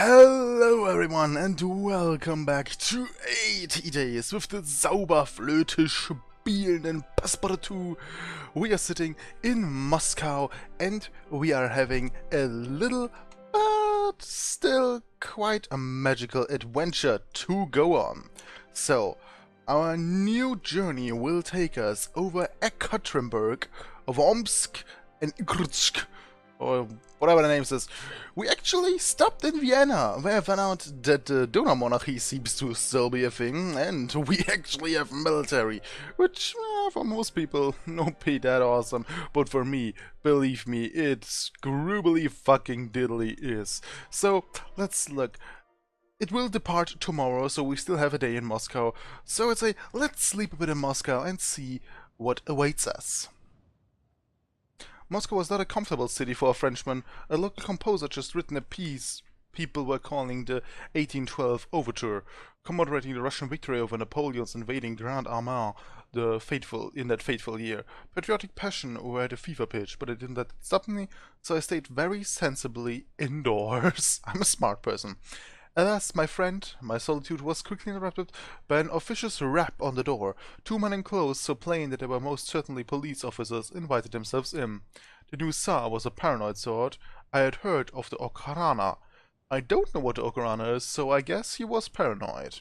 Hello everyone and welcome back to 80 Days with the Zauberflöte spielenden Passepartout. We are sitting in Moscow and we are having a little but still quite a magical adventure to go on. So, our new journey will take us over Ekaterinburg, Omsk and Irkutsk, or whatever the name is. We actually stopped in Vienna, where I found out that the donor monarchy seems to still be a thing, and we actually have military, which, for most people, don't be that awesome, but for me, believe me, it scroobly fucking diddly is. So, let's look. It will depart tomorrow, so we still have a day in Moscow, so I'd say, let's sleep a bit in Moscow and see what awaits us. Moscow was not a comfortable city for a Frenchman. A local composer just written a piece people were calling the 1812 Overture, commemorating the Russian victory over Napoleon's invading Grand Armée in that fateful year. Patriotic passion were at a fever pitch, but it didn't let it stop me, so I stayed very sensibly indoors. I'm a smart person. Alas, my friend, my solitude was quickly interrupted by an officious rap on the door. Two men in clothes so plain that they were most certainly police officers invited themselves in. The new Tsar was a paranoid sort. I had heard of the Okhrana. I don't know what the Okhrana is, so I guess he was paranoid.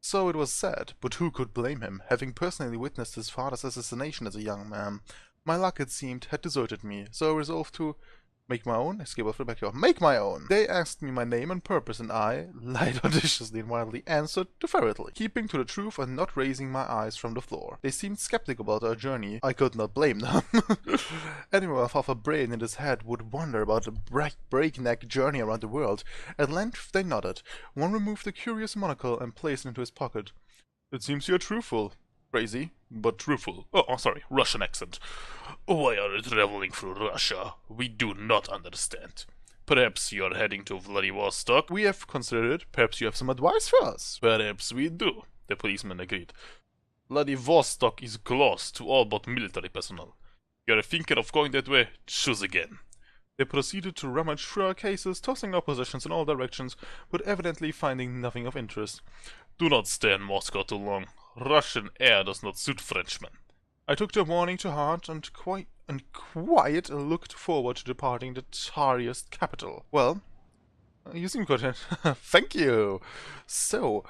So it was said, but who could blame him, having personally witnessed his father's assassination as a young man? My luck, it seemed, had deserted me, so I resolved to make my own? Escape off the backyard. Make my own! They asked me my name and purpose, and I, lied audaciously and wildly, answered deferridly, keeping to the truth and not raising my eyes from the floor. They seemed skeptical about our journey. I could not blame them. Anyone with half a brain in his head would wonder about a breakneck journey around the world. At length they nodded. One removed the curious monocle and placed it into his pocket. It seems you're truthful. Crazy, but truthful. Oh, sorry, Russian accent. Why are you traveling through Russia? We do not understand. Perhaps you are heading to Vladivostok? We have considered it. Perhaps you have some advice for us? Perhaps we do, the policeman agreed. Vladivostok is closed to all but military personnel. You are thinking of going that way? Choose again. They proceeded to rummage through our cases, tossing our possessions in all directions, but evidently finding nothing of interest. Do not stay in Moscow too long. Russian air does not suit Frenchmen. I took their warning to heart and quite looked forward to departing the Tsarist capital. Well, you seem good. Thank you. So,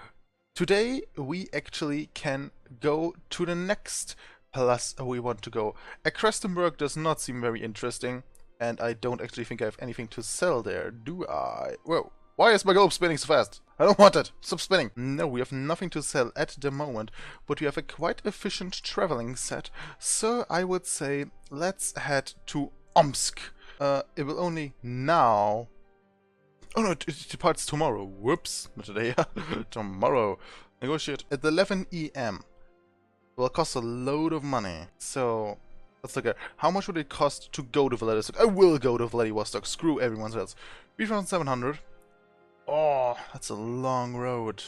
today we actually can go to the next palace we want to go. Ekaterinburg does not seem very interesting, and I don't actually think I have anything to sell there, do I? Whoa. Why is my globe spinning so fast? I don't want it! Stop spinning! No, we have nothing to sell at the moment, but we have a quite efficient traveling set, so I would say let's head to Omsk. It will only now... Oh no, it departs tomorrow. Whoops, not today. Tomorrow. Negotiate at 11 EM. It will cost a load of money, so... Let's look at how much would it cost to go to Vladivostok. I will go to Vladivostok, screw everyone else. 3,700. Oh, that's a long road.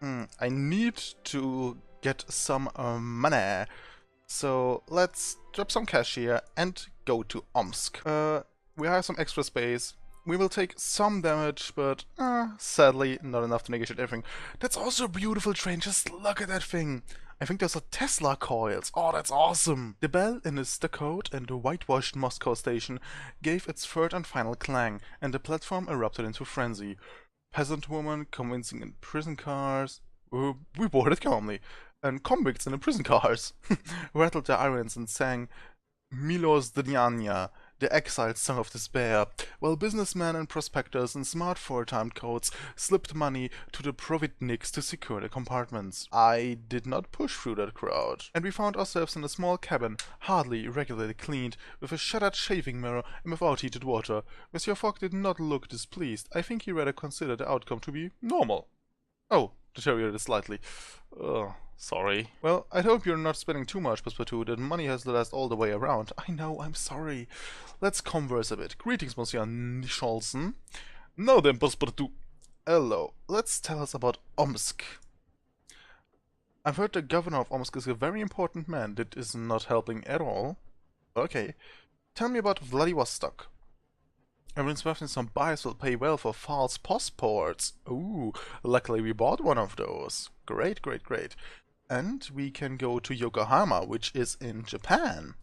I need to get some money. So let's drop some cash here and go to Omsk. We have some extra space. We will take some damage, but sadly not enough to negotiate everything. That's also a beautiful train. Just look at that thing. I think those are Tesla coils. Oh, that's awesome! The bell in the stuccoed and whitewashed Moscow station gave its third and final clang, and the platform erupted into frenzy. Peasant woman convincing in prison cars... we boarded calmly. And convicts in the prison cars rattled their irons and sang Milosrdnyanya, the exiled song of despair, while businessmen and prospectors in smart four-timed coats slipped money to the providniks to secure their compartments. I did not push through that crowd, and we found ourselves in a small cabin, hardly regularly cleaned, with a shuttered shaving mirror and without heated water. Monsieur Fogg did not look displeased. I think he rather considered the outcome to be normal. Oh, deteriorated slightly. Sorry. Well, I hope you're not spending too much, Passepartout. That money has to last all the way around. I know, I'm sorry. Let's converse a bit. Greetings, Monsieur Nicholson. Now then, Passepartout. Hello. Let's tell us about Omsk. I've heard the governor of Omsk is a very important man. That is not helping at all. Okay. Tell me about Vladivostok. Everyone's worth some buyers will pay well for false passports. Ooh, luckily we bought one of those. Great, great, great. And we can go to Yokohama, which is in Japan.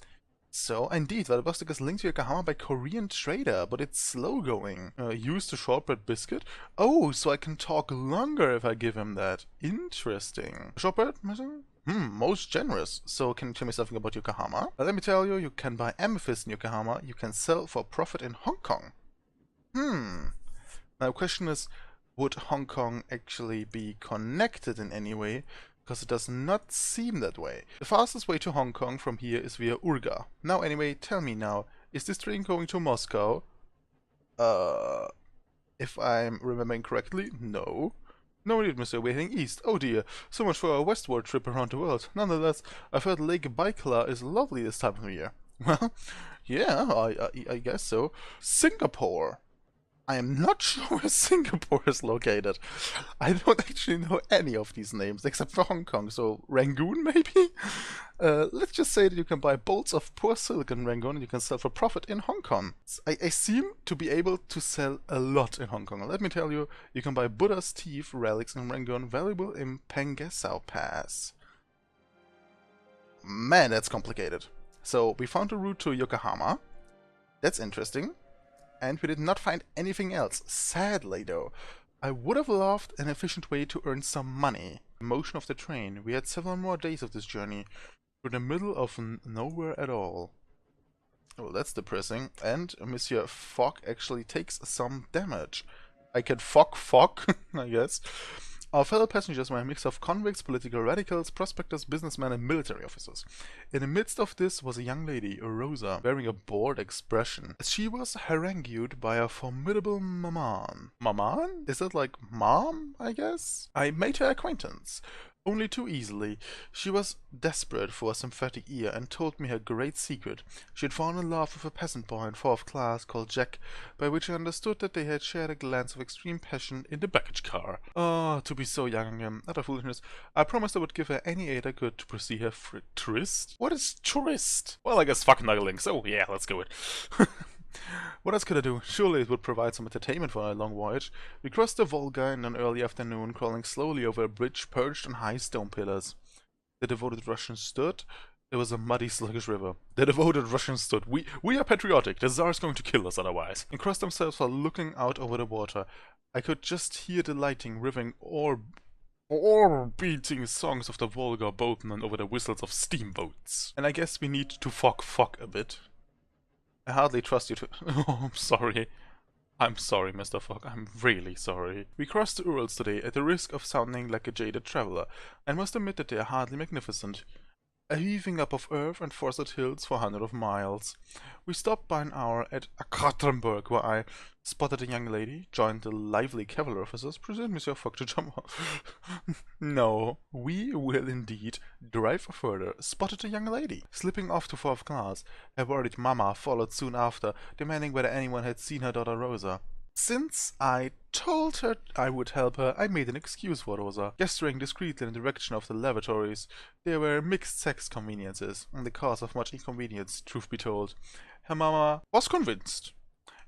So, indeed, Vladivostok is linked to Yokohama by Korean trader, but it's slow going. Use the shortbread biscuit? Oh, so I can talk longer if I give him that. Interesting. Shortbread? Most generous. So, can you tell me something about Yokohama? Let me tell you, you can buy amethyst in Yokohama, you can sell for profit in Hong Kong. Now, the question is, would Hong Kong actually be connected in any way? Because it does not seem that way. The fastest way to Hong Kong from here is via Urga. Now anyway, tell me now, is this train going to Moscow? If I'm remembering correctly, no. No indeed, mister, we're heading east. Oh dear, so much for our westward trip around the world. Nonetheless, I've heard Lake Baikal is lovely this time of year. Well, yeah, I guess so. Singapore. I am not sure where Singapore is located. I don't actually know any of these names except for Hong Kong, so Rangoon maybe? Let's just say that you can buy bolts of pure silk in Rangoon and you can sell for profit in Hong Kong. I seem to be able to sell a lot in Hong Kong. Let me tell you, you can buy Buddha's teeth relics in Rangoon, valuable in Pengesau Pass. Man, that's complicated. So, we found a route to Yokohama. That's interesting. And we did not find anything else, sadly though. I would have loved an efficient way to earn some money. The motion of the train. We had several more days of this journey, through the middle of nowhere at all. Oh, that's depressing. And Monsieur Fogg actually takes some damage. I can Fogg, I guess. Our fellow passengers were a mix of convicts, political radicals, prospectors, businessmen, and military officers. In the midst of this was a young lady, Rosa, wearing a bored expression. She was harangued by a formidable maman. Maman? Is that like mom, I guess? I made her acquaintance. Only too easily. She was desperate for a sympathetic ear and told me her great secret. She had fallen in love with a peasant boy in 4th class called Jack, by which I understood that they had shared a glance of extreme passion in the baggage car. Ah, to be so young and utter foolishness. I promised I would give her any aid I could to pursue her tryst? What is tryst? Well, I guess fuck knuckling, so yeah, let's go it. What else could I do? Surely it would provide some entertainment for a long voyage. We crossed the Volga in an early afternoon, crawling slowly over a bridge perched on high stone pillars. The devoted Russians stood. It was a muddy, sluggish river. The devoted Russians stood. We are patriotic. The Tsar's going to kill us otherwise. And crossed themselves while looking out over the water. I could just hear the lighting, riving, or beating songs of the Volga boatmen over the whistles of steamboats. And I guess we need to fuck a bit. I hardly trust you to... Oh, I'm sorry. I'm sorry, Mr. Fogg. I'm really sorry. We crossed the Urals today at the risk of sounding like a jaded traveler, and must admit that they are hardly magnificent. A heaving up of earth and forested hills for hundreds of miles. We stopped by an hour at Ekaterinburg, where I spotted a young lady, joined the lively cavalry officers, presumed Monsieur Fogg to jump off. No, we will indeed drive further. Spotted a young lady, slipping off to 4th class. Her worried mamma followed soon after, demanding whether anyone had seen her daughter Rosa. Since I told her I would help her, I made an excuse for Rosa, gesturing discreetly in the direction of the lavatories. There were mixed-sex conveniences, and the cause of much inconvenience, truth be told. Her mamma was convinced,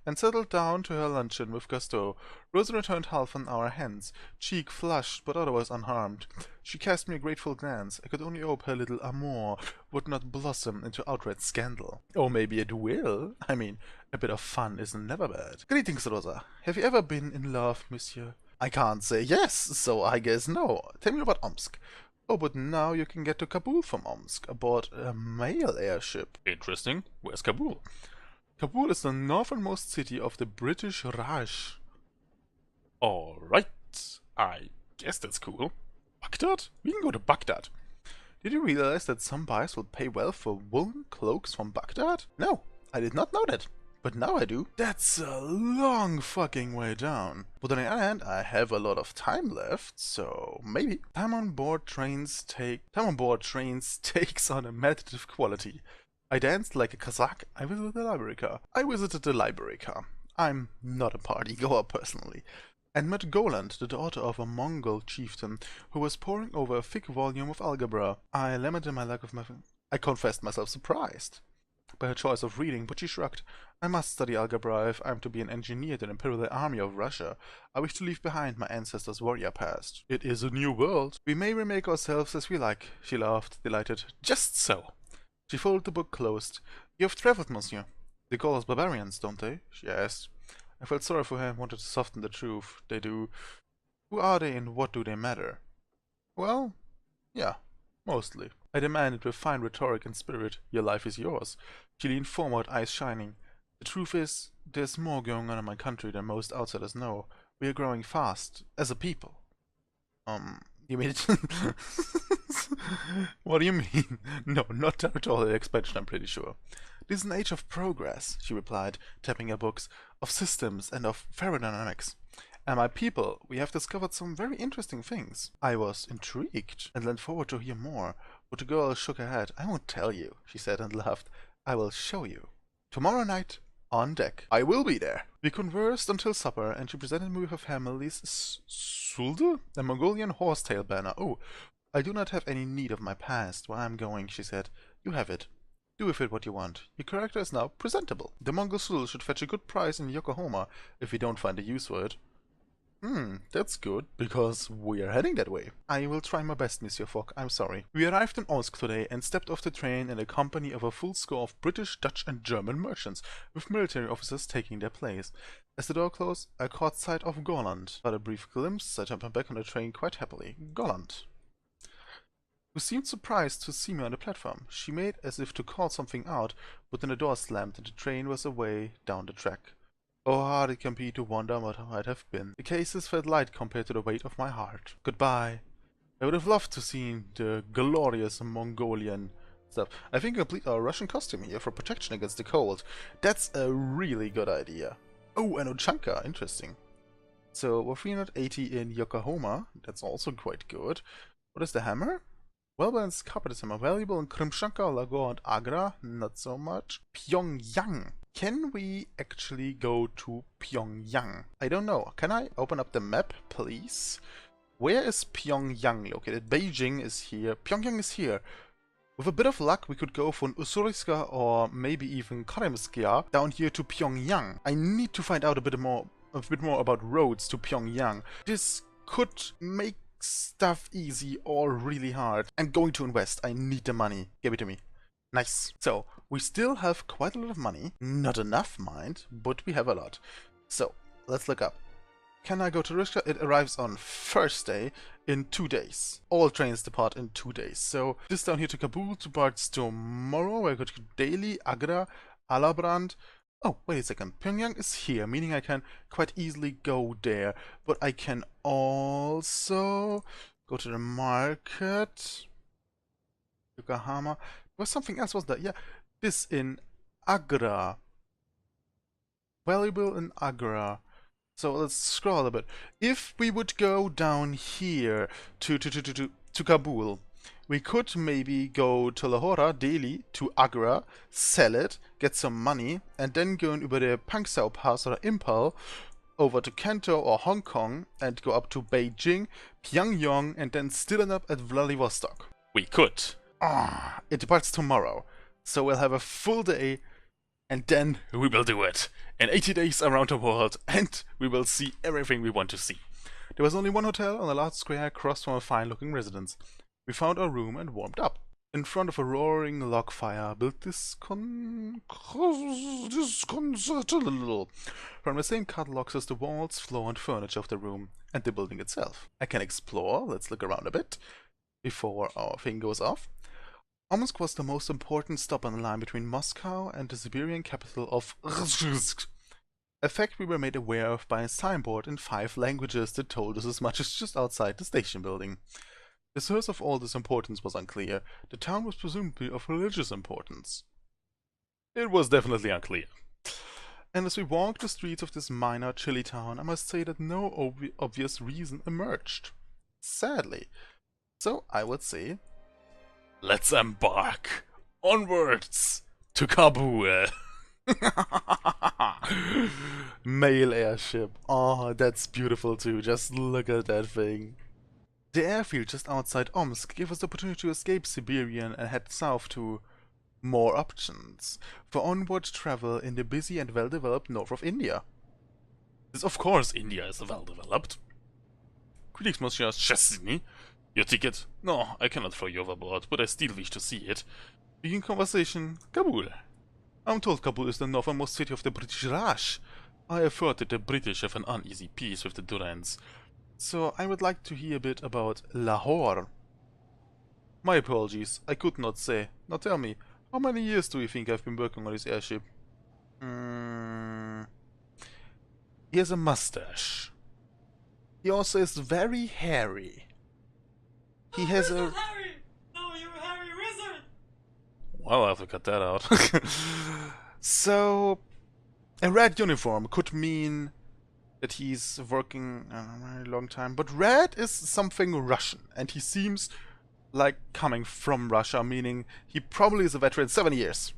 and settled down to her luncheon with gusto. Rosa returned half an hour hence, cheek flushed but otherwise unharmed. She cast me a grateful glance. I could only hope her little amour would not blossom into outright scandal. Or maybe it will. I mean, a bit of fun is never bad. Greetings, Rosa. Have you ever been in love, monsieur? I can't say yes, so I guess no. Tell me about Omsk. Oh, but now you can get to Kabul from Omsk, aboard a mail airship. Interesting. Where's Kabul? Kabul is the northernmost city of the British Raj. Alright, I guess that's cool. Baghdad? We can go to Baghdad. Did you realize that some buyers will pay well for woolen cloaks from Baghdad? No, I did not know that. But now I do. That's a long fucking way down. But on the other hand, I have a lot of time left, so maybe. Time on board trains takes on a meditative quality. I danced like a Kazakh. I visited the library car. I'm not a party goer personally. And met Goland, the daughter of a Mongol chieftain, who was poring over a thick volume of algebra. I lamented my lack of I confessed myself surprised. by her choice of reading, but she shrugged. I must study algebra if I'm to be an engineer in the Imperial Army of Russia. I wish to leave behind my ancestors' warrior past. It is a new world. We may remake ourselves as we like, she laughed, delighted. Just so. She folded the book closed. You have traveled, monsieur. They call us barbarians, don't they? She asked. I felt sorry for her and wanted to soften the truth. They do. Who are they and what do they matter? Well, yeah, mostly. I demanded with fine rhetoric and spirit. Your life is yours. She leaned forward, eyes shining. The truth is, there's more going on in my country than most outsiders know. We are growing fast, as a people. You mean it? What do you mean? No, not territorial expansion, I'm pretty sure. This is an age of progress, she replied, tapping her books, of systems and of ferrodynamics. And my people, we have discovered some very interesting things. I was intrigued and leaned forward to hear more, but the girl shook her head. I won't tell you, she said and laughed. I will show you. Tomorrow night, on deck. I will be there. We conversed until supper, and she presented me with her family's sulde, a Mongolian horsetail banner. Oh, I do not have any need of my past where I am going, she said. You have it. Do with it what you want. Your character is now presentable. The Mongol sul should fetch a good price in Yokohama if we don't find a use for it. That's good, because we are heading that way. I will try my best, Monsieur Fogg, I'm sorry. We arrived in Omsk today and stepped off the train in a company of a full score of British, Dutch and German merchants, with military officers taking their place. As the door closed, I caught sight of Golland. But a brief glimpse, I jumped back on the train quite happily. Golland, who seemed surprised to see me on the platform. She made as if to call something out, but then the door slammed and the train was away down the track. Oh, hard it can be to wonder what I might have been. The cases felt light compared to the weight of my heart. Goodbye. I would have loved to see the glorious Mongolian stuff. I think we complete our Russian costume here for protection against the cold. That's a really good idea. Oh, and Ochanka, interesting. So we're 380 in Yokohama. That's also quite good. What is the hammer? Well-balanced carpet hammer, valuable in Krimshanka, Lahore and Agra. Not so much. Pyongyang. Can we actually go to Pyongyang? I don't know. Can I open up the map, please? Where is Pyongyang located? Beijing is here. Pyongyang is here. With a bit of luck, we could go from Ussuriska or maybe even Karemskaya down here to Pyongyang. I need to find out a bit more about roads to Pyongyang. This could make stuff easy or really hard. I'm going to invest. I need the money. Give it to me. Nice. So, we still have quite a lot of money. Not enough, mind, but we have a lot. So, let's look up. Can I go to Rishka? It arrives on Thursday in 2 days. All trains depart in 2 days. So, this down here to Kabul departs tomorrow. I go to Delhi, Agra, Alabrand. Oh, wait a second. Pyongyang is here, meaning I can quite easily go there. But I can also go to the market. Yokohama. There was something else, was there? Yeah, this in Agra. Valuable in Agra. So let's scroll a bit. If we would go down here to Kabul, we could maybe go to Lahore, Delhi, to Agra, sell it, get some money, and then go over the Pangsau Pass or Impel over to Kanto or Hong Kong and go up to Beijing, Pyongyang, and then still end up at Vladivostok. We could. It departs tomorrow, so we'll have a full day, and then we will do it in 80 days around the world, and we will see everything we want to see. There was only one hotel on a large square across from a fine-looking residence. We found our room and warmed up. In front of a roaring log fire, built disconcerted from the same catalogs as the walls, floor, and furniture of the room, and the building itself. I can explore. Let's look around a bit before our thing goes off. Omsk was the most important stop on the line between Moscow and the Siberian capital of Ruzhsk. A fact we were made aware of by a signboard in 5 languages that told us as much as just outside the station building. The source of all this importance was unclear. The town was presumably of religious importance. It was definitely unclear. And as we walked the streets of this minor, chilly town, I must say that no obvious reason emerged. Sadly. So I would say, let's embark onwards to Kabul. Mail airship. Oh, that's beautiful too. Just look at that thing. The airfield just outside Omsk gave us the opportunity to escape Siberian and head south to More options for onward travel in the busy and well-developed north of India. Yes, of course India is well-developed. Greetings, Monsieur Chesney. Your ticket? No, I cannot throw you overboard, but I still wish to see it. Begin conversation, Kabul. I'm told Kabul is the northernmost city of the British Raj. I have heard that the British have an uneasy peace with the Durrans. So I would like to hear a bit about Lahore. My apologies, I could not say. Now tell me, how many years do you think I've been working on this airship? He has a mustache. He also is very hairy. He has a... Harry! No, you're Harry Wizard! Well, I'll have to cut that out. So, a red uniform could mean that he's working a very long time, but red is something Russian, and he seems like coming from Russia, meaning he probably is a veteran. 7 years.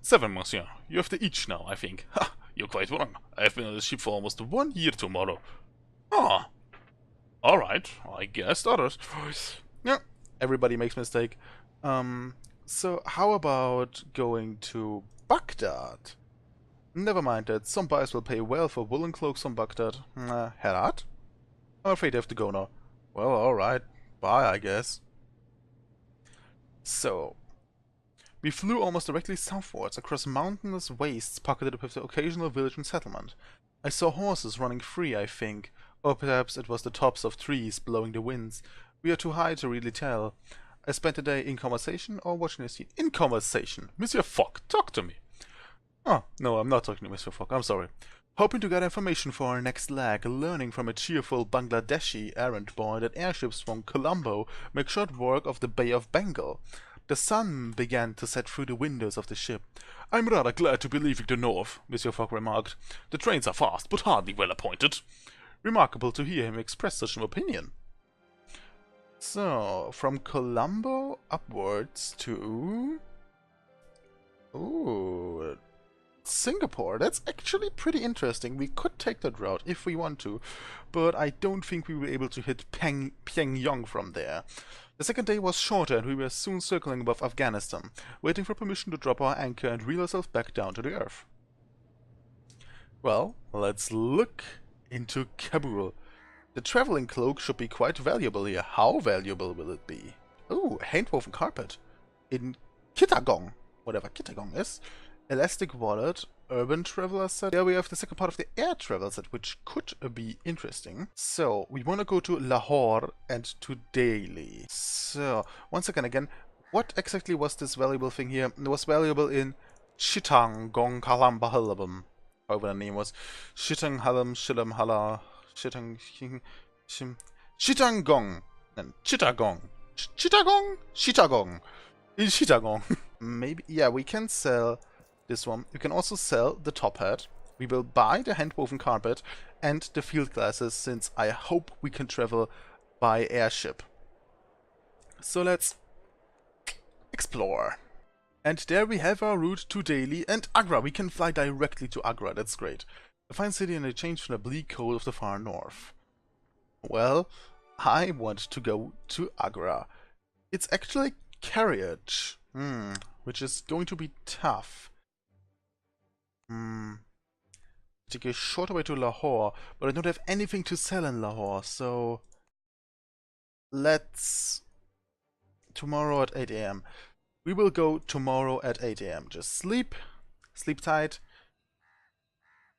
7, monsieur. You have the itch now, I think. Ha! You're quite wrong. I've been on the ship for almost 1 year tomorrow. Ah. Alright, I guessed others. Yeah, everybody makes mistake. So how about going to Baghdad? Never mind that. Some buyers will pay well for woolen cloaks from Baghdad. Herat? I'm afraid I have to go now. Well, alright. Bye, I guess. So, we flew almost directly southwards across mountainous wastes pocketed with the occasional village and settlement. I saw horses running free, I think, or perhaps it was the tops of trees blowing the winds. We are too high to really tell. I spent the day in conversation or watching the scene. In conversation? Monsieur Fogg, talk to me. Oh, no, I'm not talking to Mr. Fogg, I'm sorry. Hoping to get information for our next leg, learning from a cheerful Bangladeshi errand boy that airships from Colombo make short work of the Bay of Bengal. The sun began to set through the windows of the ship. I'm rather glad to be leaving the north, Monsieur Fogg remarked. The trains are fast, but hardly well appointed. Remarkable to hear him express such an opinion. So, from Colombo upwards to... Ooh, Singapore. That's actually pretty interesting. We could take that route if we want to, but I don't think we were able to hit Pyongyang from there. The second day was shorter and we were soon circling above Afghanistan, waiting for permission to drop our anchor and reel ourselves back down to the earth. Well, let's look into Kabul. The traveling cloak should be quite valuable here. How valuable will it be? Ooh, hand-woven carpet. In Chittagong, whatever Chittagong is. Elastic wallet, urban traveler set. There we have the second part of the air travel set, which could be interesting. So, we want to go to Lahore and to Delhi. So, once again, what exactly was this valuable thing here? It was valuable in Chittagong Kalam Bahalabam. However the name was. Chittagong Shilam Hala. Chittagong. Chittagong. Chittagong. In Chittagong. Maybe, yeah, we can sell this one. We can also sell the top hat. We will buy the hand-woven carpet and the field glasses, since I hope we can travel by airship. So let's explore. And there we have our route to Delhi and Agra. We can fly directly to Agra. That's great. A fine city and a change from the bleak cold of the far north. Well, I want to go to Agra. It's actually carriage, which is going to be tough. Take a shorter way to Lahore, but I don't have anything to sell in Lahore, so let's... Tomorrow at 8 AM. We will go tomorrow at 8 AM. Just sleep tight.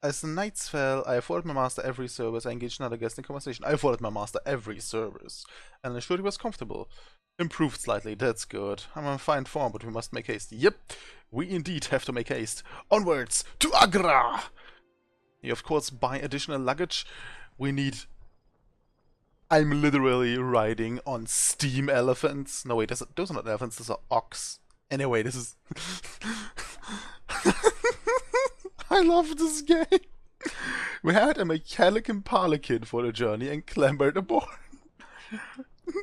As the nights fell, I afforded my master every service. I engaged another guest in conversation. I afforded my master every service, and assured he was comfortable. Improved slightly, that's good. I'm in fine form, but we must make haste. Yep, we indeed have to make haste. Onwards to Agra! You of course buy additional luggage. We need... I'm literally riding on steam elephants. No wait, those are not elephants, those are ox. Anyway, this is... I love this game. We had a mechanic Impala-kid for the journey and clambered aboard.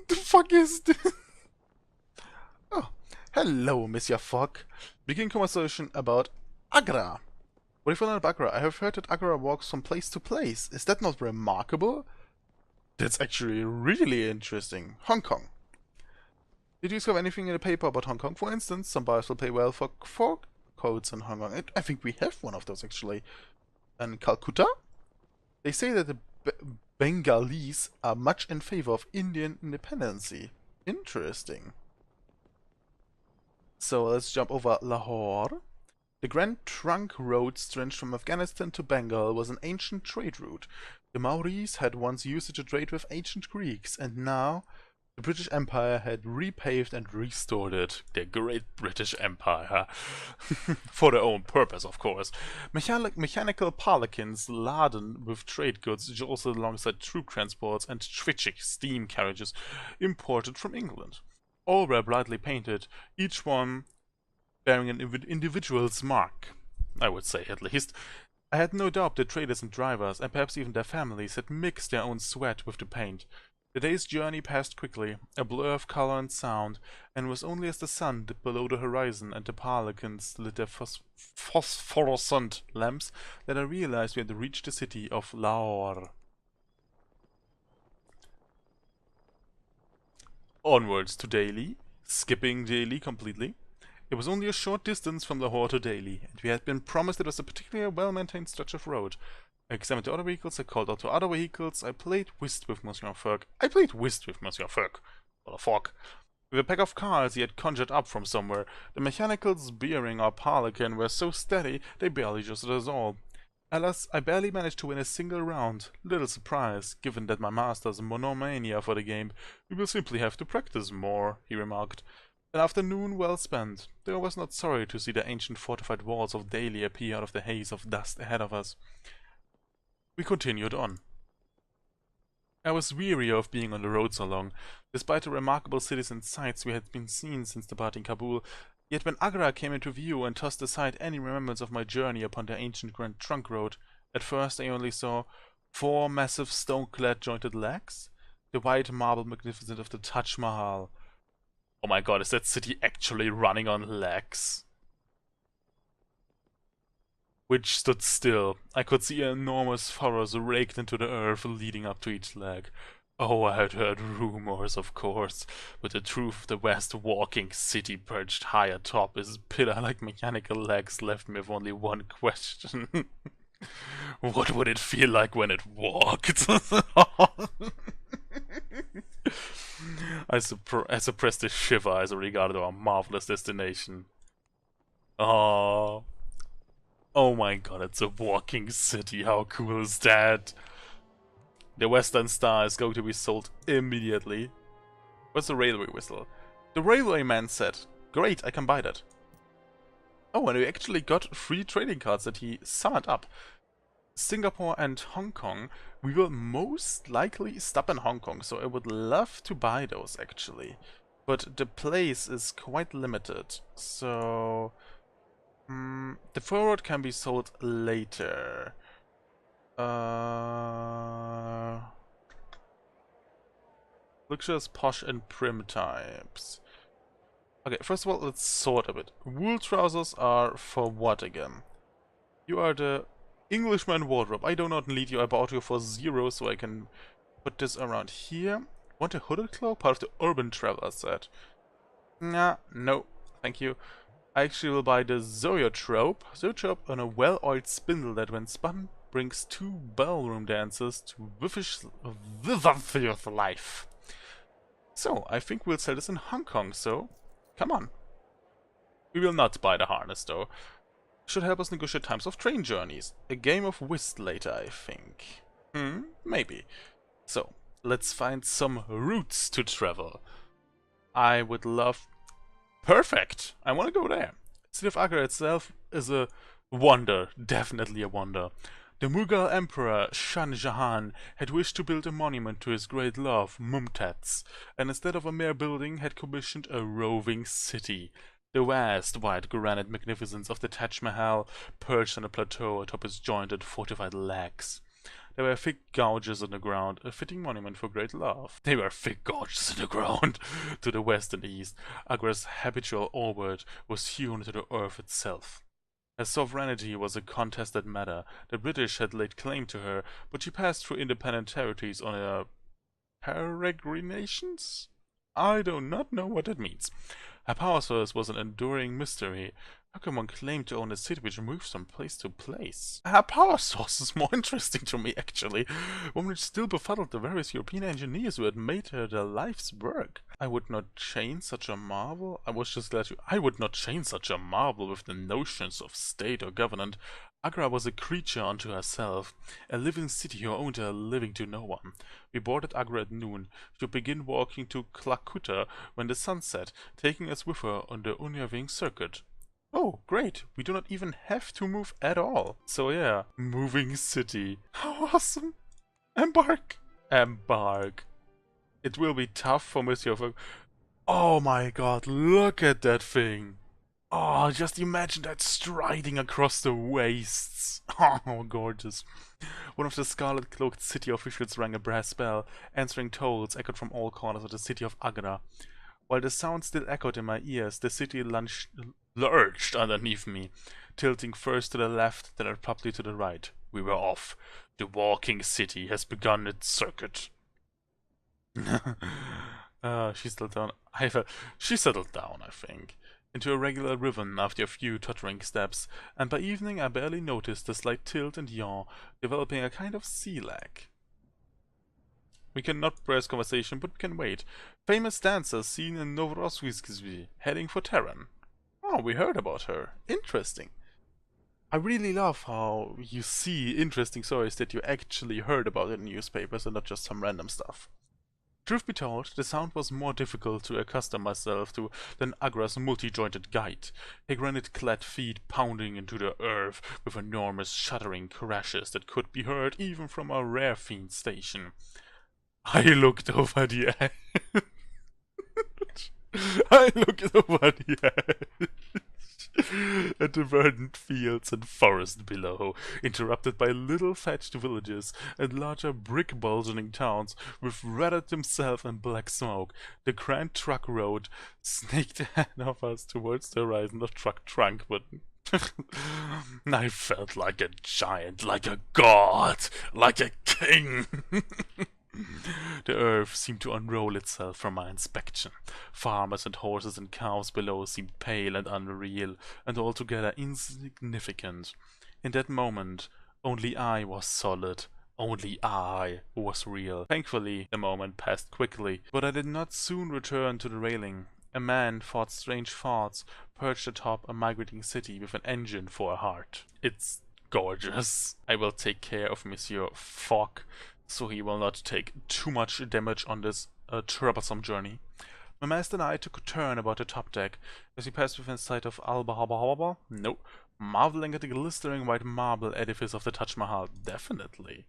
The fuck is this? Oh, hello, Monsieur Fogg. Begin conversation about Agra. What do you feel about Agra? I have heard that Agra walks from place to place. Is that not remarkable? That's actually really interesting. Hong Kong. Did you discover anything in the paper about Hong Kong, for instance? Some buyers will pay well for fog coats in Hong Kong. I think we have one of those, actually. And Calcutta? They say that the Bengalis are much in favor of Indian independency. Interesting. So let's jump over Lahore. The Grand Trunk Road stretched from Afghanistan to Bengal was an ancient trade route. The Maoris had once used it to trade with ancient Greeks, and now the British Empire had repaved and restored it. The Great British Empire. For their own purpose, of course. Mechanical palanquins laden with trade goods jostled alongside troop transports and twitching steam carriages imported from England. All were brightly painted, each one bearing an individual's mark, I would say, at least. I had no doubt the traders and drivers, and perhaps even their families, had mixed their own sweat with the paint. The day's journey passed quickly, a blur of color and sound, and it was only as the sun dipped below the horizon and the palanquins lit their phosphorescent lamps that I realized we had reached the city of Lahore. Onwards to Delhi, skipping Delhi completely. It was only a short distance from Lahore to Delhi, and we had been promised it was a particularly well-maintained stretch of road. I examined the other vehicles, I called out to other vehicles, I played whist with Monsieur Fogg. What a fuck. With a pack of cards he had conjured up from somewhere, the mechanicals bearing our palanquin were so steady they barely jostled us all. Alas, I barely managed to win a single round. Little surprise, given that my master's monomania for the game. We will simply have to practice more, he remarked. An afternoon well spent, though I was not sorry to see the ancient fortified walls of Delhi appear out of the haze of dust ahead of us. We continued on. I was weary of being on the road so long. Despite the remarkable cities and sights we had been seen since departing Kabul, yet when Agra came into view and tossed aside any remembrance of my journey upon the ancient Grand Trunk Road, at first I only saw 4 massive stone-clad jointed legs, the white marble magnificence of the Taj Mahal. Oh my god, is that city actually running on legs? Which stood still. I could see enormous furrows raked into the earth leading up to each leg. Oh, I had heard rumors, of course, but the truth of the West walking city perched high atop its pillar-like mechanical legs left me with only one question. What would it feel like when it walked? I suppressed a shiver as I regarded our marvelous destination. Oh my god, it's a walking city, how cool is that? The Western Star is going to be sold immediately. What's the railway whistle? The railway man said, great, I can buy that. Oh, and we actually got 3 trading cards that he summoned up. Singapore and Hong Kong. We will most likely stop in Hong Kong, so I would love to buy those actually. But the place is quite limited, so the forward can be sold later. Luxurious, posh, and prim types. Okay, first of all, let's sort a bit. Wool trousers are for what again? You are the Englishman wardrobe. I do not need you. I bought you for 0, so I can put this around here. Want a hooded cloak? Part of the urban traveler set. Nah, no, thank you. I actually will buy the zoetrope. Zoetrope on a well-oiled spindle that, when spun, brings 2 ballroom dancers to vivific life. So, I think we'll sell this in Hong Kong, so come on. We will not buy the harness, though. Should help us negotiate times of train journeys. A game of whist later, I think. Maybe. So, let's find some routes to travel. I would love... Perfect! I want to go there. The city of Agra itself is a wonder. Definitely a wonder. The Mughal Emperor Shah Jahan had wished to build a monument to his great love, Mumtaz, and instead of a mere building had commissioned a roving city. The vast white granite magnificence of the Taj Mahal perched on a plateau atop its jointed, fortified legs. There were thick gouges in the ground, a fitting monument for great love. They were thick gouges in the ground. To the west and east, Agra's habitual orbit was hewn into the earth itself. Her sovereignty was a contested matter. The British had laid claim to her, but she passed through independent territories on her peregrinations? I do not know what that means. Her power source was an enduring mystery. How can one claim to own a city which moves from place to place? Her power source is more interesting to me, actually. One which still befuddled the various European engineers who had made her their life's work. I would not chain such a marvel. I would not chain such a marvel with the notions of state or government. Agra was a creature unto herself, a living city who owned her living to no one. We boarded Agra at noon, to begin walking to Calcutta when the sun set, taking us with her on the unnerving circuit. Oh, great, we do not even have to move at all. So yeah, moving city. How awesome! Embark! Embark. It will be tough for Monsieur Fogg. Oh my god, look at that thing! Oh, just imagine that striding across the wastes. Oh, gorgeous. One of the scarlet-cloaked city officials rang a brass bell, answering tolls echoed from all corners of the city of Agra. While the sound still echoed in my ears, the city lurched underneath me, tilting first to the left, then abruptly to the right. We were off. The walking city has begun its circuit. She settled down. She settled down, I think, into a regular rhythm after a few tottering steps, and by evening I barely noticed the slight tilt and yaw, developing a kind of sea lag. We cannot press conversation, but we can wait. Famous dancer seen in Novorossiysk, heading for Terran. Oh, we heard about her. Interesting. I really love how you see interesting stories that you actually heard about in newspapers and not just some random stuff. Truth be told, the sound was more difficult to accustom myself to than Agra's multi-jointed gait, her granite-clad feet pounding into the earth with enormous shuddering crashes that could be heard even from a rare fiend station. I looked over the edge. I looked over the edge at the verdant fields and forest below, interrupted by little thatched villages and larger brick bulging towns with Reddit himself and black smoke. The grand truck road snaked ahead of us towards the horizon of truck trunk, but I felt like a giant, like a god, like a king. The earth seemed to unroll itself from my inspection. Farmers and horses and cows below seemed pale and unreal, and altogether insignificant. In that moment, only I was solid. Only I was real. Thankfully, the moment passed quickly, but I did not soon return to the railing. A man thought strange thoughts, perched atop a migrating city with an engine for a heart. It's gorgeous. I will take care of Monsieur Fogg, so he will not take too much damage on this troublesome journey. My master and I took a turn about the top deck. As we passed within sight of marveling at the glistering white marble edifice of the Taj Mahal, definitely.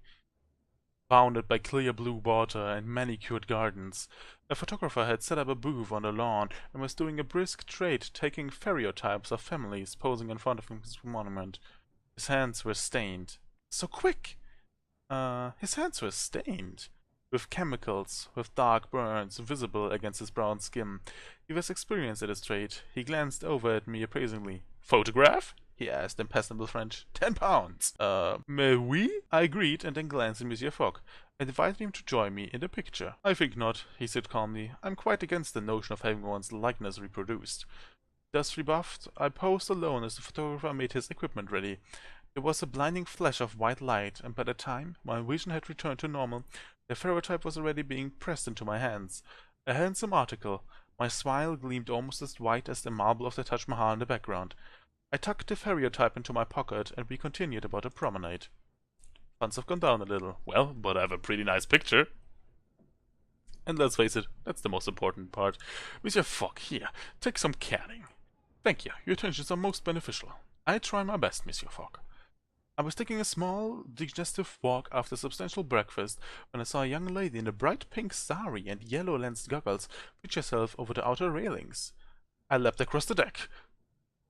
Bounded by clear blue water and manicured gardens. A photographer had set up a booth on the lawn and was doing a brisk trade, taking stereotypes of families posing in front of his monument. His hands were stained. So quick! His hands were stained with chemicals, with dark burns visible against his brown skin. He was experienced at his trade. He glanced over at me appraisingly. Photograph? He asked in passable French. 10 pounds. Mais oui? I agreed and then glanced at Monsieur Fogg. I invited him to join me in the picture. I think not, he said calmly. I'm quite against the notion of having one's likeness reproduced. Thus rebuffed, I posed alone as the photographer made his equipment ready. There was a blinding flash of white light, and by the time my vision had returned to normal, the ferrotype was already being pressed into my hands. A handsome article. My smile gleamed almost as white as the marble of the Taj Mahal in the background. I tucked the ferrotype into my pocket, and we continued about the promenade. Funds have gone down a little. Well, but I have a pretty nice picture. And let's face it, that's the most important part. Monsieur Fogg, here, take some canning. Thank you, your attentions are most beneficial. I try my best, Monsieur Fogg. I was taking a small, digestive walk after a substantial breakfast when I saw a young lady in a bright pink sari and yellow-lensed goggles pitch herself over the outer railings. I leapt across the deck,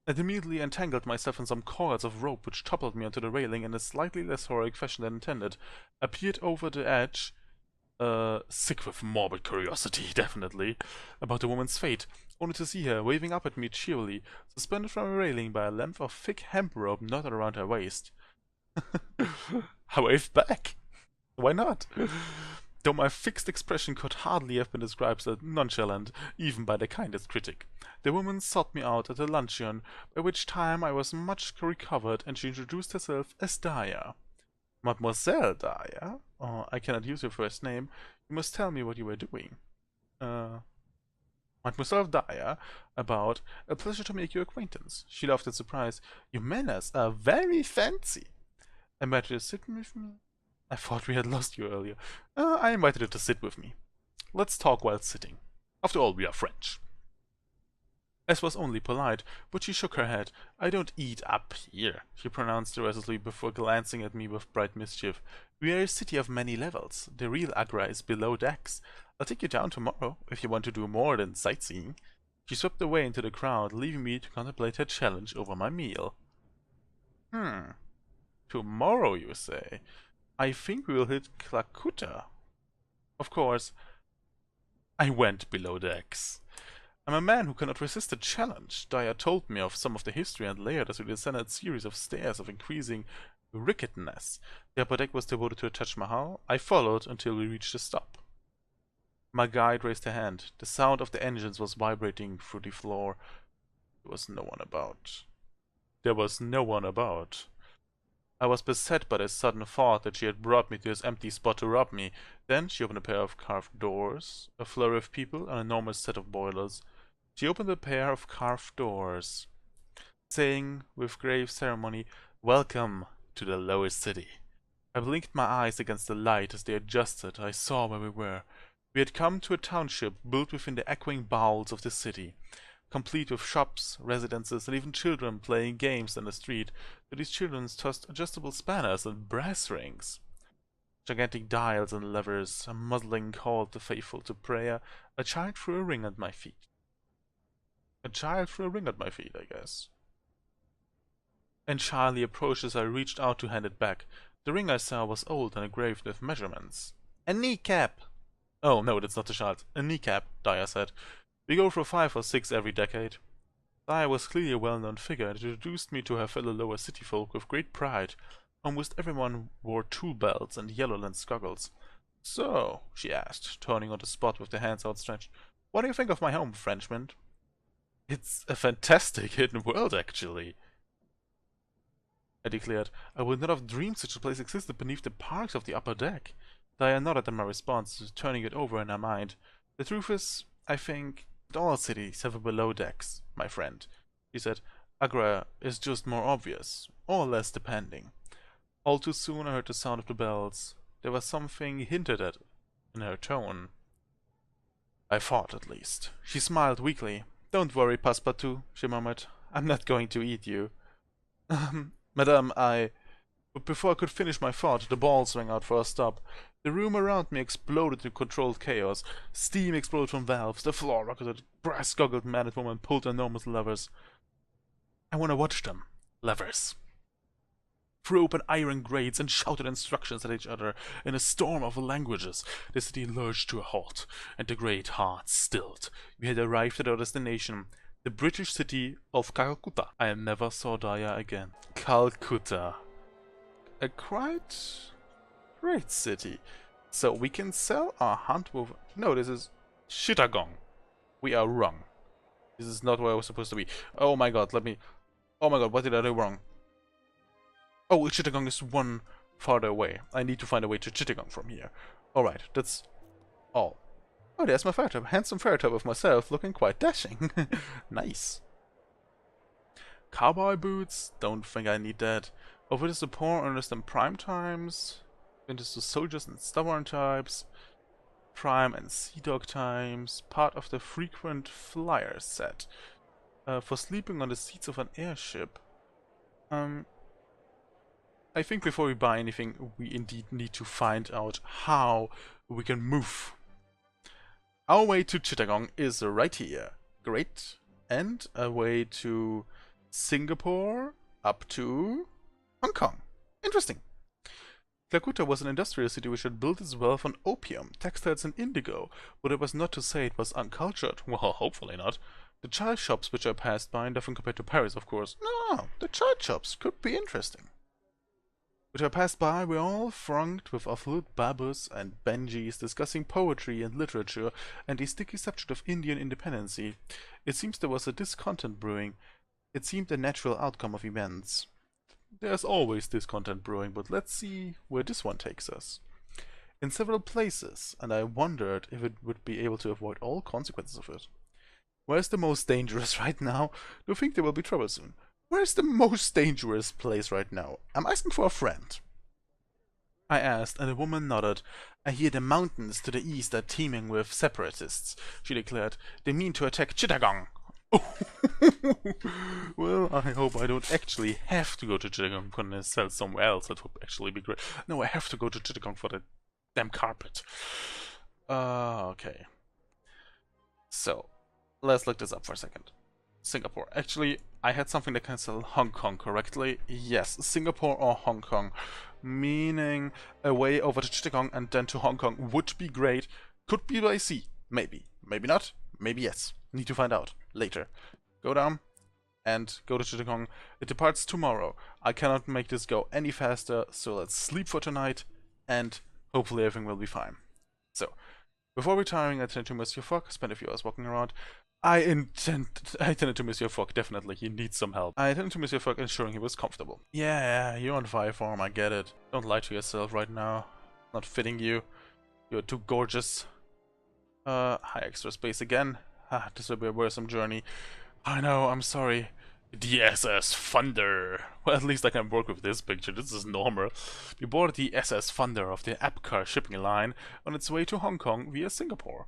and immediately entangled myself in some coils of rope which toppled me onto the railing in a slightly less heroic fashion than intended, appeared over the edge, sick with morbid curiosity, definitely, about the woman's fate, only to see her waving up at me cheerily, suspended from a railing by a length of thick hemp rope knotted around her waist. I waved back. Why not? though my fixed expression could hardly have been described as nonchalant, even by the kindest critic. The woman sought me out at a luncheon, by which time I was much recovered, and she introduced herself as Daya. Mademoiselle Daya? Oh, I cannot use your first name. You must tell me what you were doing. Mademoiselle Daya, about a pleasure to make your acquaintance. She laughed in surprise. Your manners are very fancy. Invited you to sit with me? I thought we had lost you earlier. I invited her to sit with me. Let's talk while sitting. After all, we are French. As was only polite, but she shook her head. I don't eat up here, she pronounced derisively before glancing at me with bright mischief. We are a city of many levels. The real Agra is below decks. I'll take you down tomorrow, if you want to do more than sightseeing. She swept away into the crowd, leaving me to contemplate her challenge over my meal. Tomorrow, you say? I think we will hit Calcutta. Of course, I went below decks. I'm a man who cannot resist a challenge. Daya told me of some of the history and layered as we descended a series of stairs of increasing wickedness. The upper deck was devoted to a Taj Mahal. I followed until we reached the stop. My guide raised a hand. The sound of the engines was vibrating through the floor. There was no one about. There was no one about. I was beset by the sudden thought that she had brought me to this empty spot to rob me. Then she opened a pair of carved doors, a flurry of people, an enormous set of boilers. She opened a pair of carved doors, saying with grave ceremony, "Welcome to the lower city." I blinked my eyes against the light as they adjusted. I saw where we were. We had come to a township built within the echoing bowels of the city, complete with shops, residences, and even children playing games in the street. To these children tossed adjustable spanners and brass rings, gigantic dials and levers, a muzzling call the faithful to prayer. A child threw a ring at my feet. A child threw a ring at my feet, I guess. And shyly approached as I reached out to hand it back. The ring I saw was old and engraved with measurements. A kneecap! Oh, no, that's not the child. A kneecap, Daya said. We go for 5 or 6 every decade. Daya was clearly a well-known figure and introduced me to her fellow lower city folk with great pride. Almost everyone wore tool belts and yellow lens goggles. So, she asked, turning on the spot with the hands outstretched, what do you think of my home, Frenchman? It's a fantastic hidden world, actually, I declared. I would not have dreamed such a place existed beneath the parks of the upper deck. Daya nodded at my response, turning it over in her mind. The truth is, I think that all cities have a below decks, my friend, she said. Agra is just more obvious, or less depending. All too soon I heard the sound of the bells. There was something hinted at in her tone. I thought, at least. She smiled weakly. Don't worry, Passepartout, she murmured. I'm not going to eat you. Madame, But before I could finish my thought, the balls rang out for a stop. The room around me exploded in controlled chaos. Steam exploded from valves, the floor rocketed, brass-goggled man and woman pulled enormous levers. I want to watch them. Levers. Threw open iron grates and shouted instructions at each other in a storm of languages. The city lurched to a halt, and the great heart stilled. We had arrived at our destination, the British city of Calcutta. I never saw Daya again. Calcutta. A quite great city. So we can sell our hunt with... No, this is Chittagong. We are wrong. This is not where I was supposed to be. Oh my god, Oh my god, what did I do wrong? Oh, Chittagong is one farther away. I need to find a way to Chittagong from here. Alright, that's all. Oh, there's my fire type. Handsome fire type of myself, looking quite dashing. Nice. Cowboy boots? Don't think I need that. Over this the poor understand prime times. Into the soldiers and stubborn types. Prime and sea dog times. Part of the frequent flyer set. For sleeping on the seats of an airship. I think before we buy anything, we indeed need to find out how we can move. Our way to Chittagong is right here. Great. And a way to Singapore up to Hong Kong. Interesting. Calcutta was an industrial city which had built its wealth on opium, textiles and indigo, but it was not to say it was uncultured. Well, hopefully not. The chai shops which I passed by, nothing compared to Paris, of course. No, the chai shops could be interesting. which I passed by were all thronged with affluent babus and Benjis discussing poetry and literature and the sticky subject of Indian independency. It seems there was a discontent brewing. It seemed a natural outcome of events. There's always discontent brewing, but let's see where this one takes us. In several places, and I wondered if it would be able to avoid all consequences of it. Where's the most dangerous right now? Do you think there will be trouble soon? Where's the most dangerous place right now? I'm asking for a friend. I asked, and the woman nodded. I hear the mountains to the east are teeming with separatists, she declared. They mean to attack Chittagong. Well, I hope I don't actually have to go to Chittagong. I'm gonna sell somewhere else. That would actually be great. No, I have to go to Chittagong for the damn carpet. Okay. So, let's look this up for a second. Singapore. Actually, I had something that can sell Hong Kong correctly. Yes, Singapore or Hong Kong. Meaning a way over to Chittagong and then to Hong Kong would be great. Could be by sea. Maybe. Maybe not. Maybe yes. Need to find out. Later. Go down and go to Chittagong. It departs tomorrow. I cannot make this go any faster, so let's sleep for tonight and hopefully everything will be fine. So, before retiring, I tended to Monsieur Fogg, spent a few hours walking around. I tended to Monsieur Fogg, definitely, he needs some help. I attended to Monsieur Fogg, ensuring he was comfortable. Yeah, you're on fire form, I get it. Don't lie to yourself right now. Not fitting you. You're too gorgeous. High extra space again. This will be a worrisome journey. I know, I'm sorry. The SS Thunder. Well, at least I can work with this picture, this is normal. We boarded the SS Thunder of the Apcar shipping line on its way to Hong Kong via Singapore.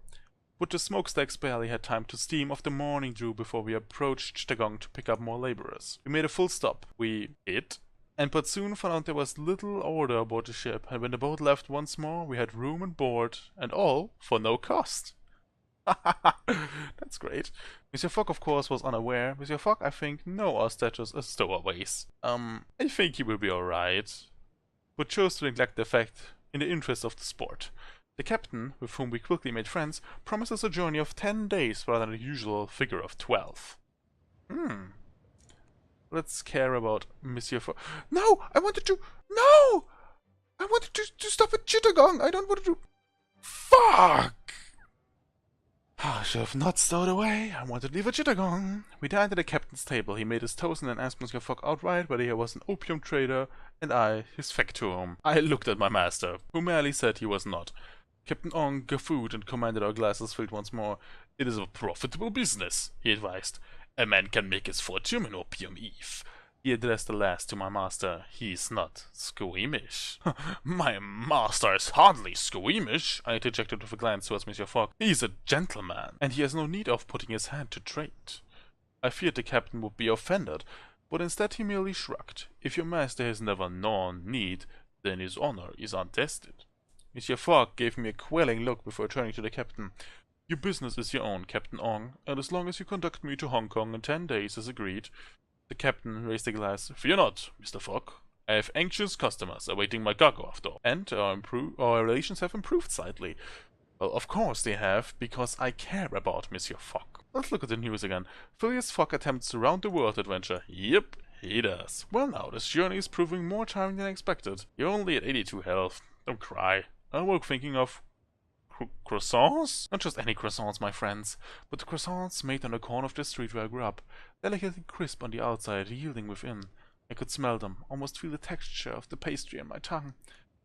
But the smokestacks barely had time to steam off the morning dew before we approached Chittagong to pick up more laborers. We made a full stop. We ate. But soon found out there was little order aboard the ship, and when the boat left once more, we had room and board, and all for no cost. That's great. Monsieur Fogg, of course, was unaware. Monsieur Fogg, I think, know our status as stowaways. I think he will be alright, but chose to neglect the fact in the interest of the sport. The captain, with whom we quickly made friends, promised us a journey of 10 days rather than the usual figure of 12. Let's care about Monsieur Fogg. No! I wanted to... No! I wanted to stop at Chittagong! I don't want to... Fuck! I should have not stowed away. I wanted to leave at Chittagong. We dined at the captain's table. He made his toast and then asked Monsieur Fogg outright whether he was an opium trader, and I his factotum. I looked at my master, who merely said he was not. Captain Ong guffawed and commanded our glasses filled once more. It is a profitable business, he advised. A man can make his fortune in opium, Eve. He addressed the last to my master. He's not squeamish. My master is hardly squeamish, I interjected with a glance towards Monsieur Fogg. He's a gentleman, and he has no need of putting his hand to trade. I feared the captain would be offended, but instead he merely shrugged. If your master has never known need, then his honor is untested. Monsieur Fogg gave me a quelling look before turning to the captain. Your business is your own, Captain Ong, and as long as you conduct me to Hong Kong in 10 days as agreed. The captain raised a glass. Fear not, Mr. Fogg. I have anxious customers awaiting my cargo after all. And our relations have improved slightly. Well, of course they have, because I care about Monsieur Fogg. Let's look at the news again. Phileas Fogg attempts round-the-world adventure. Yep, he does. Well now, this journey is proving more tiring than expected. You're only at 82 health. Don't cry. I woke thinking of croissants? Not just any croissants, my friends, but the croissants made on the corner of the street where I grew up. Delicately crisp on the outside, yielding within. I could smell them, almost feel the texture of the pastry on my tongue.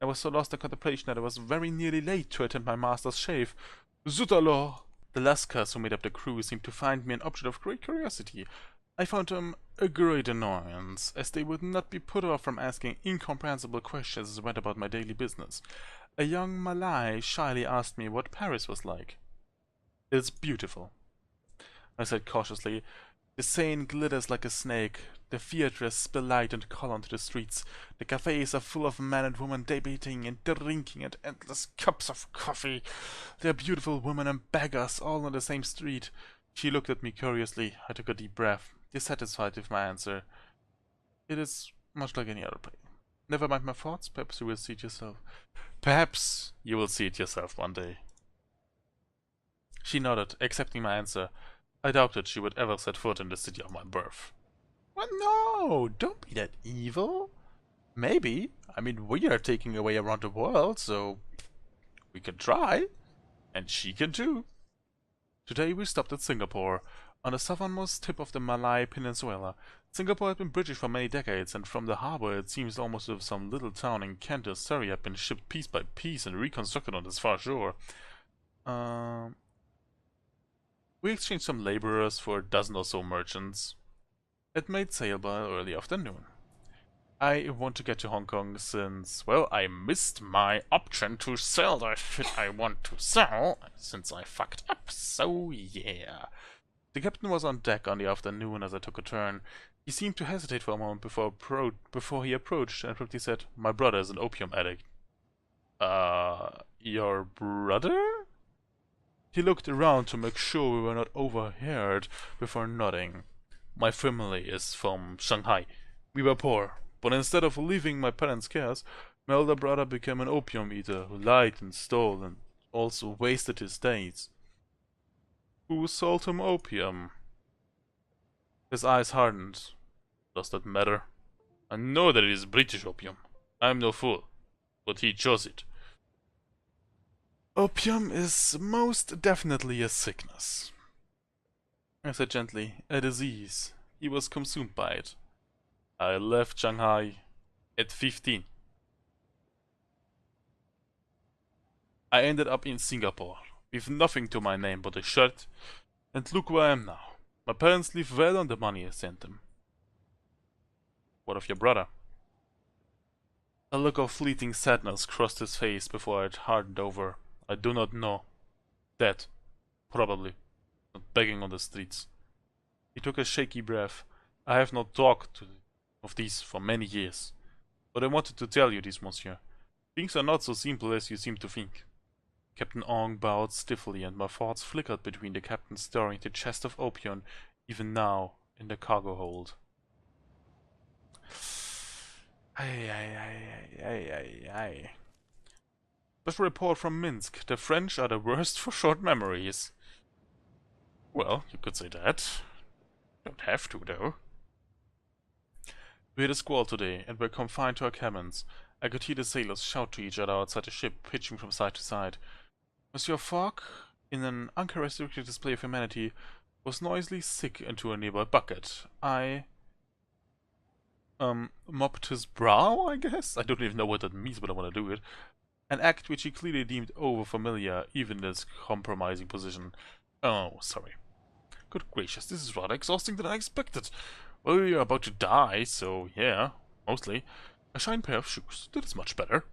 I was so lost in contemplation that I was very nearly late to attend my master's shave. Zut alors! The Lascars who made up the crew seemed to find me an object of great curiosity. I found them a great annoyance, as they would not be put off from asking incomprehensible questions as I went about my daily business. A young Malay shyly asked me what Paris was like. It's beautiful, I said cautiously. The Seine glitters like a snake. The theatres spill light and color onto the streets. The cafes are full of men and women debating and drinking at endless cups of coffee. There are beautiful women and beggars all on the same street. She looked at me curiously. I took a deep breath, dissatisfied with my answer. It is much like any other place. Never mind my thoughts. Perhaps you will see it yourself. Perhaps you will see it yourself one day. She nodded, accepting my answer. I doubted she would ever set foot in the city of my birth. Well, no, don't be that evil. Maybe. I mean, we are taking away around the world, so we can try. And she can too. Today we stopped at Singapore, on the southernmost tip of the Malay Peninsula. Singapore had been British for many decades, and from the harbour it seems almost as if some little town in Kent or Surrey had been shipped piece by piece and reconstructed on this far shore. We exchanged some labourers for a dozen or so merchants. It made sail by early afternoon. I want to get to Hong Kong since, well, I missed my option to sell the shit I want to sell since I fucked up, so yeah. The captain was on deck on the afternoon as I took a turn. He seemed to hesitate for a moment before he approached and abruptly said, "My brother is an opium addict." Your brother? He looked around to make sure we were not overheard before nodding. My family is from Shanghai. We were poor, but instead of leaving my parents' cares, my elder brother became an opium eater who lied and stole and also wasted his days. Who sold him opium? His eyes hardened. Does that matter? I know that it is British opium. I'm no fool, but he chose it. Opium is most definitely a sickness. I said gently, a disease. He was consumed by it. I left Shanghai at 15. I ended up in Singapore, with nothing to my name but a shirt, and look where I am now. My parents live well on the money I sent them. What of your brother? A look of fleeting sadness crossed his face before it hardened over. I do not know. Dead. Probably. Not begging on the streets. He took a shaky breath. I have not talked of these for many years. But I wanted to tell you this, monsieur. Things are not so simple as you seem to think. Captain Ong bowed stiffly, and my thoughts flickered between the captain storing the chest of opium, even now, in the cargo hold. Aye. Special report from Minsk. The French are the worst for short memories. Well, you could say that. Don't have to, though. We had a squall today, and were confined to our cabins. I could hear the sailors shout to each other outside the ship, pitching from side to side. Monsieur Fogg, in an uncharacteristic display of humanity, was noisily sick into a nearby bucket. I mopped his brow, I guess? I don't even know what that means, but I want to do it. An act which he clearly deemed over-familiar, even in this compromising position. Oh, sorry. Good gracious, this is rather exhausting than I expected. Well, you're about to die, so yeah, mostly. A shiny pair of shoes, that is much better.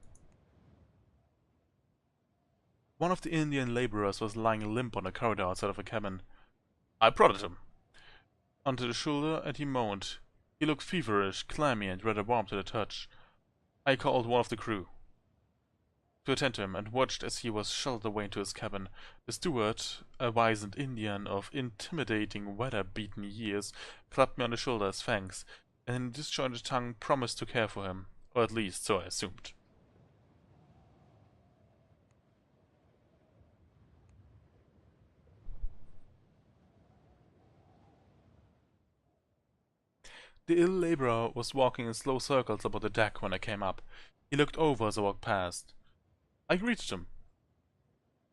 One of the Indian laborers was lying limp on a corridor outside of a cabin. I prodded him onto the shoulder, and he moaned. He looked feverish, clammy, and rather warm to the touch. I called one of the crew to attend to him, and watched as he was shuttled away into his cabin. The steward, a wizened Indian of intimidating, weather-beaten years, clapped me on the shoulder as thanks, and in a disjointed tongue promised to care for him, or at least so I assumed. The ill laborer was walking in slow circles about the deck when I came up. He looked over as I walked past. I greeted him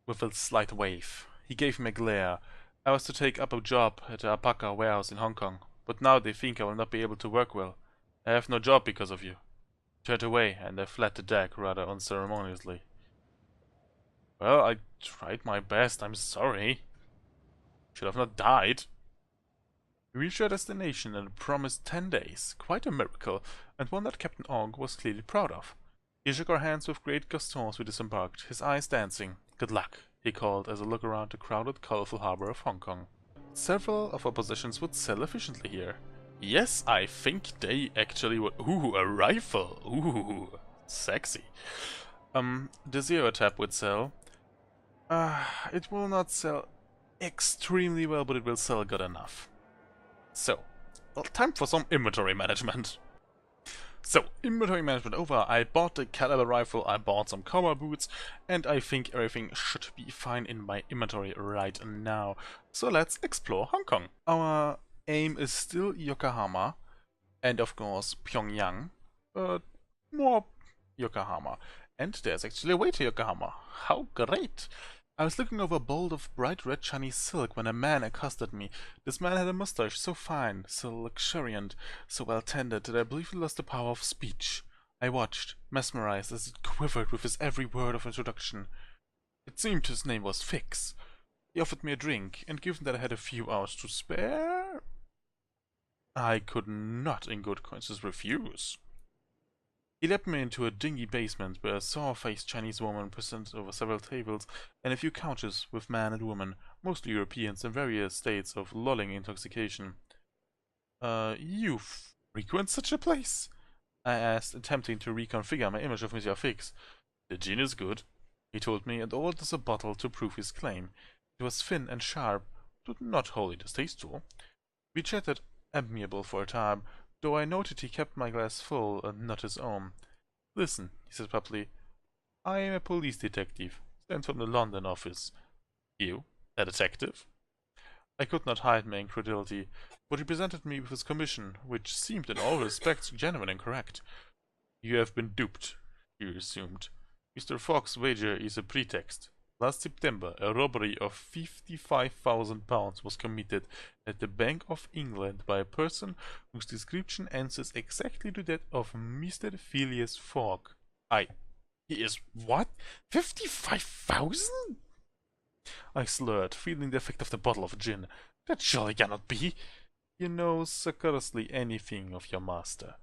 with a slight wave. He gave me a glare. I was to take up a job at the alpaca warehouse in Hong Kong, but now they think I will not be able to work well. I have no job because of you. He turned away, and I fled the deck rather unceremoniously. Well, I tried my best, I'm sorry. Should have not died. We reached our destination in a promised 10 days, quite a miracle, and one that Captain Ong was clearly proud of. He shook our hands with great gusto as we disembarked, his eyes dancing. Good luck, he called as I looked around the crowded, colorful harbor of Hong Kong. Several of our possessions would sell efficiently here. Yes, I think they actually would. Ooh, a rifle! Ooh, sexy. The Zero Tap would sell. It will not sell extremely well, but it will sell good enough. So, well, time for some inventory management. Inventory management over. I bought the caliber rifle, I bought some cowboy boots, and I think everything should be fine in my inventory right now. So let's explore Hong Kong. Our aim is still Yokohama, and of course Pyongyang, but more Yokohama. And there's actually a way to Yokohama. How great! I was looking over a bowl of bright red Chinese silk when a man accosted me. This man had a mustache so fine, so luxuriant, so well tended that I believe he lost the power of speech. I watched, mesmerized, as it quivered with his every word of introduction. It seemed his name was Fix. He offered me a drink, and given that I had a few hours to spare, I could not in good conscience refuse. He led me into a dingy basement where a sour-faced Chinese woman presented over several tables and a few couches with man and woman, mostly Europeans in various states of lulling intoxication. You frequent such a place? I asked, attempting to reconfigure my image of Monsieur Fix. The gin is good, he told me, and ordered us a bottle to prove his claim. It was thin and sharp, but not wholly distasteful. We chatted amiable for a time, though I noted he kept my glass full and not his own. Listen, he said abruptly, I am a police detective, sent from the London office. You, a detective? I could not hide my incredulity, but he presented me with his commission, which seemed in all respects genuine and correct. You have been duped, he resumed. Mr. Fox's wager is a pretext. Last September, a robbery of £55,000 was committed at the Bank of England by a person whose description answers exactly to that of Mr. Phileas Fogg. He is what? 55,000? I slurred, feeling the effect of the bottle of gin. That surely cannot be. You know scarcely anything of your master.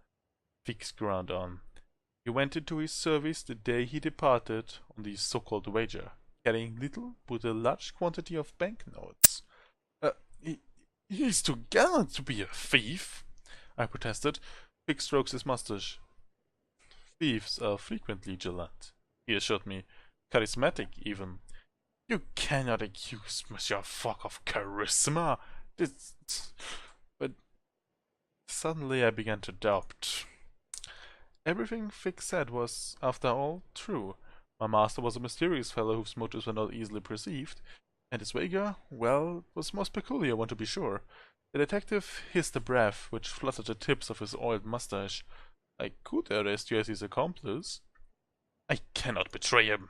Fix ground on. You went into his service the day he departed on the so-called wager, carrying little but a large quantity of banknotes. He's too gallant to be a thief, I protested. Fix strokes his mustache. Thieves are frequently gallant, he assured me. Charismatic, even. You cannot accuse Monsieur Fogg of charisma. But suddenly I began to doubt. Everything Fix said was, after all, true. My master was a mysterious fellow whose motives were not easily perceived, and his wager, well, was a most peculiar one to be sure. The detective hissed a breath which fluttered the tips of his oiled mustache. I could arrest you as his accomplice. I cannot betray him,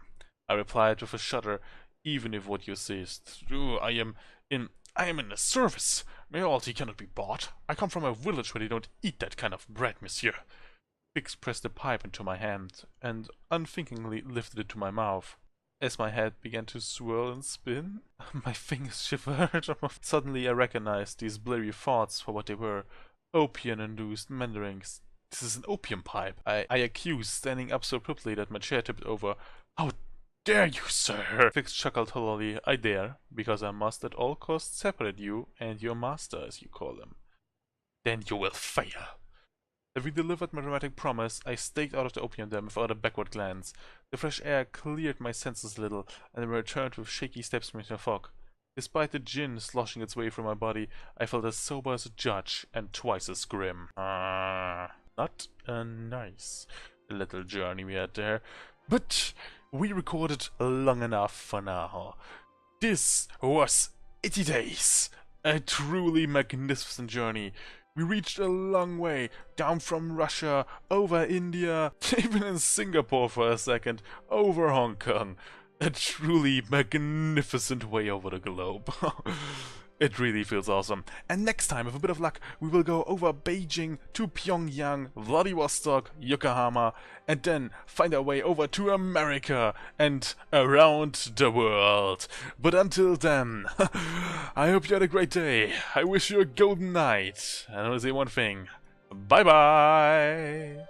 I replied with a shudder, even if what you say is true. I am in the service. My loyalty cannot be bought. I come from a village where they don't eat that kind of bread, monsieur. Fix pressed the pipe into my hand, and unthinkingly lifted it to my mouth. As my head began to swirl and spin, my fingers shivered. Suddenly I recognized these blurry thoughts for what they were. Opium-induced mandarings. This is an opium pipe, I accused, standing up so abruptly that my chair tipped over. How dare you, sir? Fix chuckled hollowly. I dare, because I must at all costs separate you and your master, as you call him. Then you will fail. Having delivered my dramatic promise, I staked out of the opium den without a backward glance. The fresh air cleared my senses a little, and I returned with shaky steps to Mr. Fogg. Despite the gin sloshing its way through my body, I felt as sober as a judge, and twice as grim. Not a nice little journey we had there, but we recorded long enough for now. This was 80 days, a truly magnificent journey. We reached a long way, down from Russia, over India, even in Singapore for a second, over Hong Kong. A truly magnificent way over the globe. It really feels awesome. And next time, with a bit of luck, we will go over Beijing to Pyongyang, Vladivostok, Yokohama, and then find our way over to America and around the world. But until then, I hope you had a great day. I wish you a golden night. And I want to say one thing. Bye-bye!